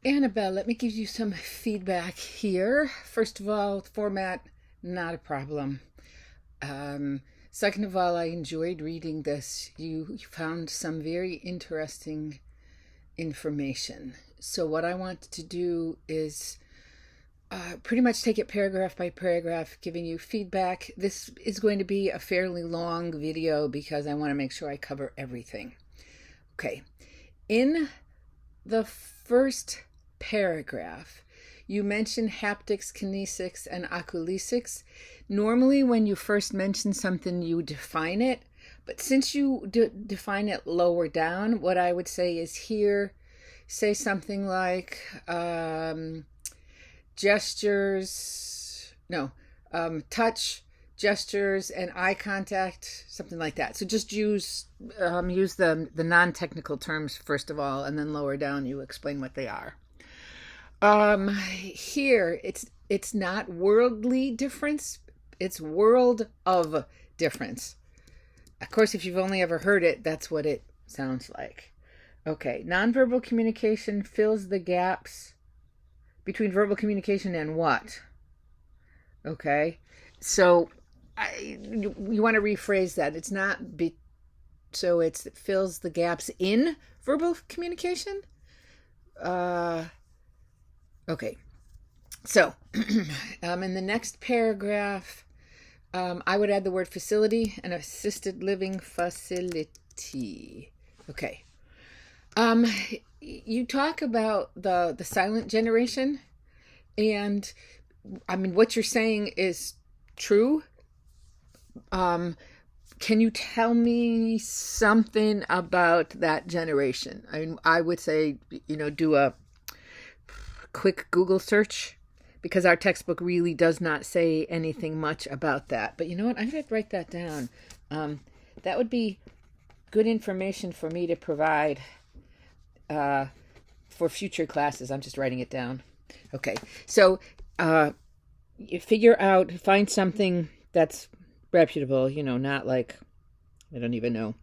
Annabel, let me give you some feedback here. First of all, format, not a problem. Second of all, I enjoyed reading this. You found some very interesting information. So, what I want to do is pretty much take it paragraph by paragraph, giving you feedback. This is going to be a fairly long video because I want to make sure I cover everything. Okay. In the first paragraph, you mention haptics, kinesics, and oculesics. Normally, when you first mention something, you define it. But since you define it lower down, what I would say is here, say something like gestures, no, touch, gestures, and eye contact, something like that. So just use the non-technical terms first of all, and then lower down you explain what they are. Here it's not worldly difference, it's world of difference. Of course, if you've only ever heard it, that's what it sounds like. Okay, nonverbal communication fills the gaps between verbal communication and what? Okay, so you want to rephrase that. It's not so it fills the gaps in verbal communication. Okay, so in the next paragraph, I would add the word facility, an assisted living facility. Okay. You talk about the silent generation, and I mean, what you're saying is true. Can you tell me something about that generation? I mean, I would say, do a quick Google search, because our textbook really does not say anything much about that. But you know what? I'm going to write that down. That would be good information for me to provide for future classes. I'm just writing it down. Okay, so you find something that's reputable, not like, I don't even know.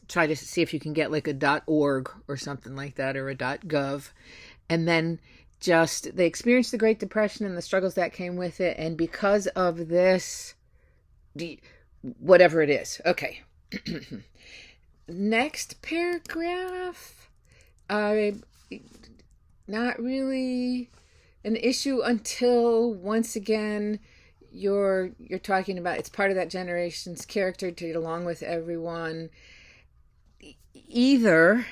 Try to see if you can get like a .org or something like that, or a .gov, and then just they experienced the Great Depression and the struggles that came with it, and because of this, whatever it is. Okay. Next paragraph, not really an issue until once again you're talking about it's part of that generation's character to get along with everyone. Either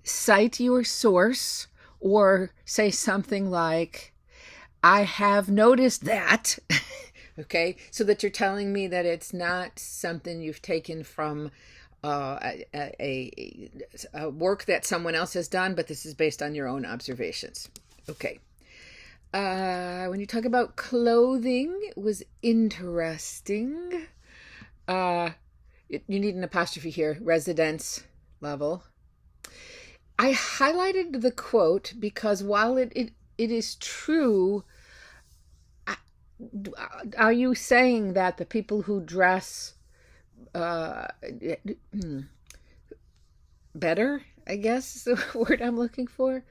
cite your source or say something like, I have noticed that. Okay, so that you're telling me that it's not something you've taken from a work that someone else has done, but this is based on your own observations. Okay. When you talk about clothing, it was interesting. You need an apostrophe here, residence level. I highlighted the quote because while it is true, are you saying that the people who dress better, I guess is the word I'm looking for,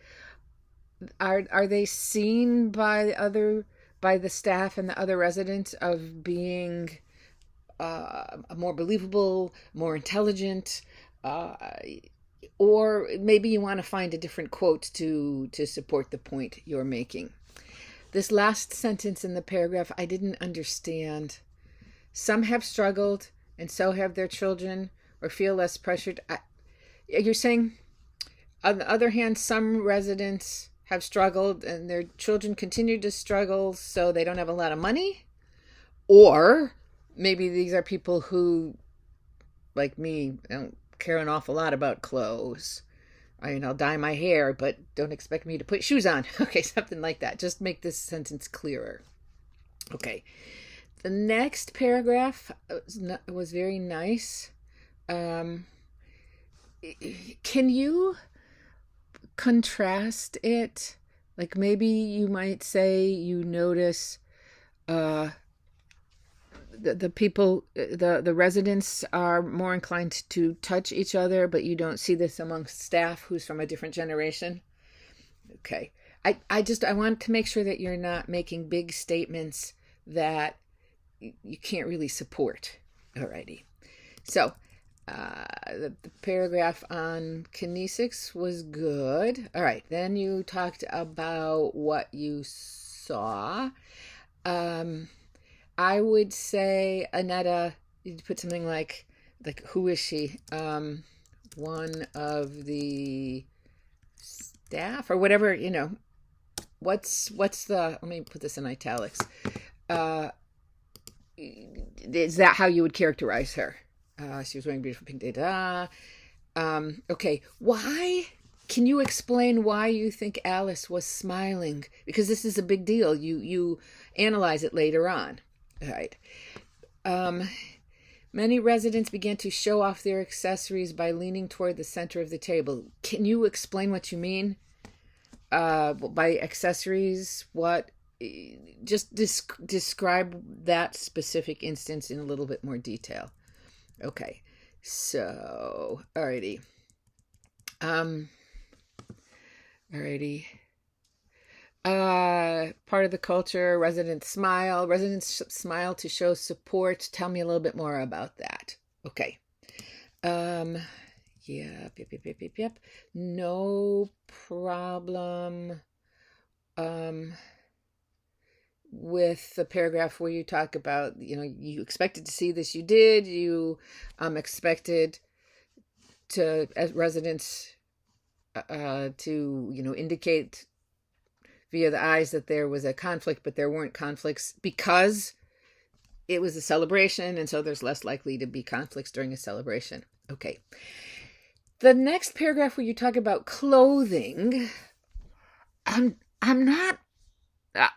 are they seen by the staff and the other residents of being more believable, more intelligent, or maybe you want to find a different quote to support the point you're making. This last sentence in the paragraph, I didn't understand. Some have struggled, and so have their children, or feel less pressured. You're saying, on the other hand, some residents have struggled, and their children continue to struggle, so they don't have a lot of money? Or maybe these are people who, like me, don't care an awful lot about clothes. I mean, I'll dye my hair, but don't expect me to put shoes on. Okay, something like that. Just make this sentence clearer. Okay. The next paragraph was very nice. Can you contrast it? Like maybe you might say you notice the people, the residents are more inclined to touch each other, but you don't see this amongst staff who's from a different generation. Okay. I want to make sure that you're not making big statements that you can't really support. Alrighty. So, the paragraph on kinesics was good. All right. Then you talked about what you saw. I would say, Annetta, you put something like who is she? One of the staff or whatever, what's the, let me put this in italics. Is that how you would characterize her? She was wearing beautiful pink data. Okay. Why? Can you explain why you think Alice was smiling? Because this is a big deal. You analyze it later on. All right. Many residents began to show off their accessories by leaning toward the center of the table. Can you explain what you mean by accessories? What? Just describe that specific instance in a little bit more detail. Okay. So, alrighty. Alrighty. Part of the culture, residents smile to show support. Tell me a little bit more about that. Okay. Yep. No problem. With the paragraph where you talk about, you expected to see this, you did. You expected to, as residents, to, indicate via the eyes that there was a conflict, but there weren't conflicts because it was a celebration, and so there's less likely to be conflicts during a celebration. Okay. The next paragraph where you talk about clothing, I'm not,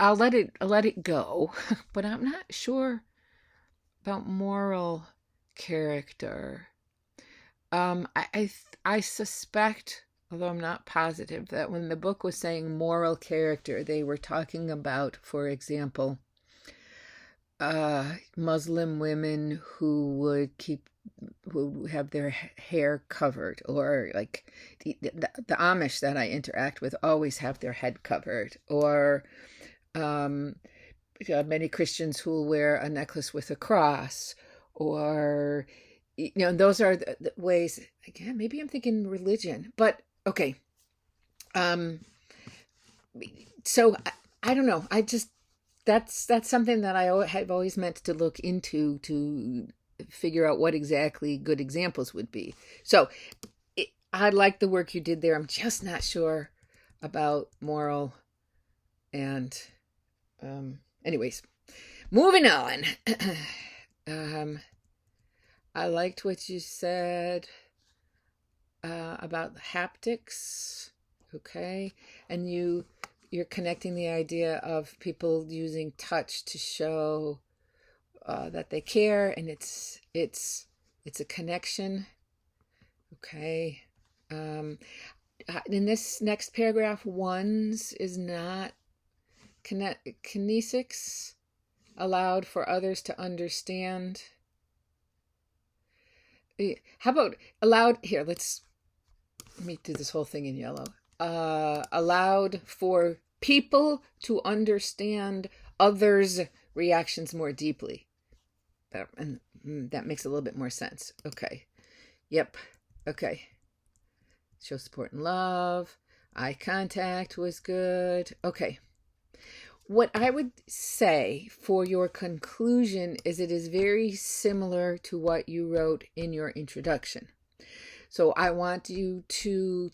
I'll let it go, but I'm not sure about moral character. I suspect, although I'm not positive, that when the book was saying moral character, they were talking about, for example, Muslim women who have their hair covered, or like the Amish that I interact with always have their head covered, or many Christians who will wear a necklace with a cross, or those are the ways. Again, maybe I'm thinking religion, but okay. So I don't know. That's something that I have always meant to look into to figure out what exactly good examples would be. So I like the work you did there. I'm just not sure about moral and anyways, moving on. I liked what you said about haptics. Okay. And you're connecting the idea of people using touch to show that they care, and it's a connection. Okay. In this next paragraph, ones is not kinesics allowed for others to understand. How about allowed here? Let me do this whole thing in yellow. Allowed for people to understand others' reactions more deeply. And that makes a little bit more sense. Okay. Yep. Okay. Show support and love. Eye contact was good. Okay. What I would say for your conclusion is it is very similar to what you wrote in your introduction. So I want you to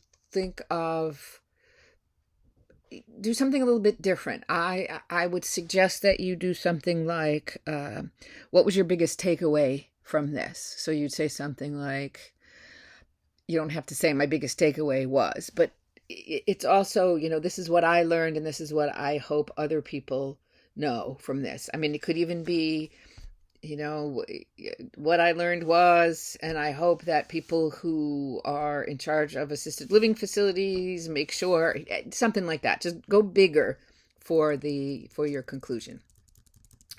do something a little bit different. I would suggest that you do something like, what was your biggest takeaway from this? So you'd say something like, you don't have to say my biggest takeaway was, but it's also, this is what I learned and this is what I hope other people know from this. I mean, it could even be, what I learned was, and I hope that people who are in charge of assisted living facilities make sure, something like that. Just go bigger for your conclusion.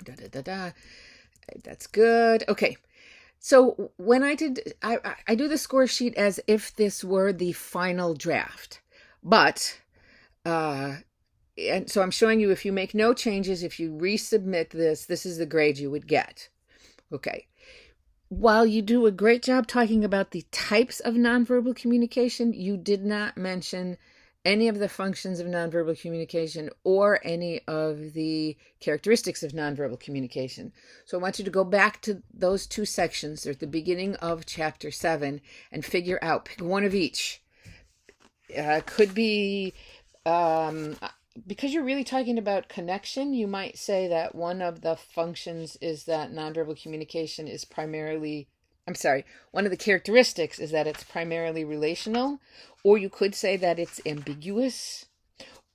That's good. Okay. So when I do the score sheet as if this were the final draft, but And so I'm showing you if you make no changes, if you resubmit this is the grade you would get. Okay. While you do a great job talking about the types of nonverbal communication, you did not mention any of the functions of nonverbal communication or any of the characteristics of nonverbal communication. So I want you to go back to those two sections. They're at the beginning of chapter 7 and figure out, pick one of each. Could be, because you're really talking about connection, you might say that one of the functions is that nonverbal communication is primarily, one of the characteristics is that it's primarily relational, or you could say that it's ambiguous,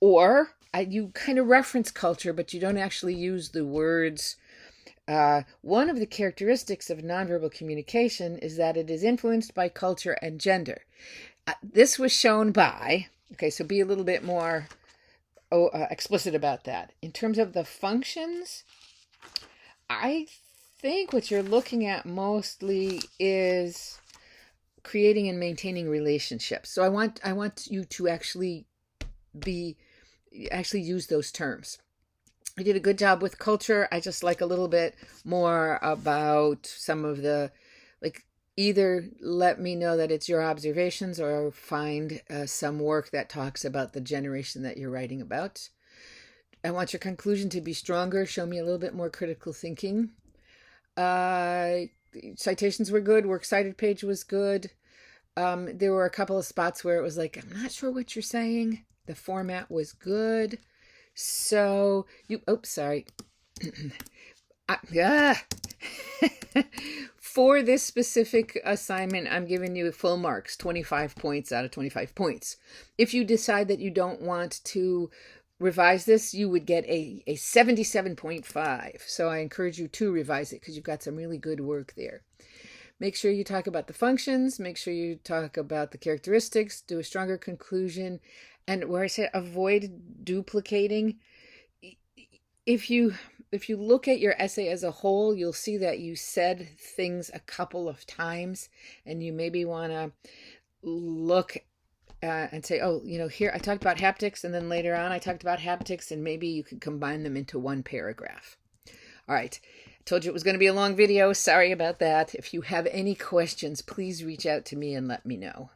or you kind of reference culture, but you don't actually use the words. One of the characteristics of nonverbal communication is that it is influenced by culture and gender. This was shown by, okay, so be a little bit more explicit about that. In terms of the functions, I think what you're looking at mostly is creating and maintaining relationships. So I want you to actually use those terms. I did a good job with culture. I just like a little bit more about some of the, like, either let me know that it's your observations or find some work that talks about the generation that you're writing about. I want your conclusion to be stronger. Show me a little bit more critical thinking. Citations were good. Works cited page was good. There were a couple of spots where it was like, I'm not sure what you're saying. The format was good. So for this specific assignment, I'm giving you full marks, 25 points out of 25 points. If you decide that you don't want to revise this, you would get a 77.5. So I encourage you to revise it because you've got some really good work there. Make sure you talk about the functions. Make sure you talk about the characteristics. Do a stronger conclusion. And where I say avoid duplicating, if you look at your essay as a whole, you'll see that you said things a couple of times, and you maybe want to look and say, oh, here I talked about haptics, and then later on I talked about haptics, and maybe you could combine them into one paragraph. All right. I told you it was going to be a long video. Sorry about that. If you have any questions, please reach out to me and let me know.